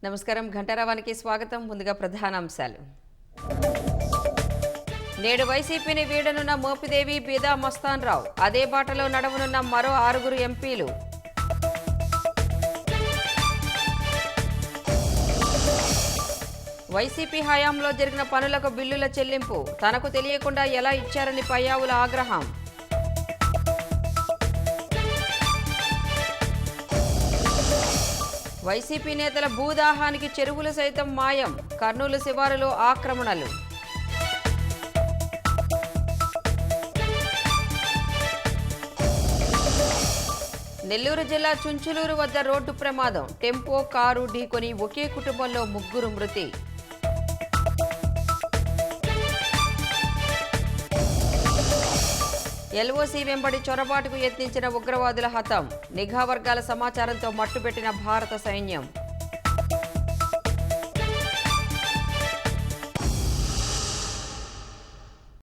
నమస్కారం. ఘంటారావానికి స్వాగతం. ముందుగా ప్రధానాంశాలు. నేడు వైసీపీని వీడనున్న మోపిదేవి బీదా మస్తాన్ రావు. అదే బాటలో నడవనున్న మరో 6 ఎంపీలు. వైసీపీ హయాంలో జరిగిన పనులకు బిల్లుల చెల్లింపు తనకు తెలియకుండా ఎలా ఇచ్చారని పయ్యావుల ఆగ్రహం. వైసీపీ నేతల భూదాహానికి చెరువులు సైతం మాయం. కర్నూలు శివారులో ఆక్రమణలు. నెల్లూరు జిల్లా చుంచులూరు వద్ద రోడ్డు ప్రమాదం. టెంపో కారు ఢీకొని ఒకే కుటుంబంలో 3 మృతి. ఎల్ఓసీ వెంబడి చొరబాటుకు యత్నించిన ఉగ్రవాదుల హతం. నిఘా వర్గాల సమాచారంతో మట్టుపెట్టిన భారత సైన్యం.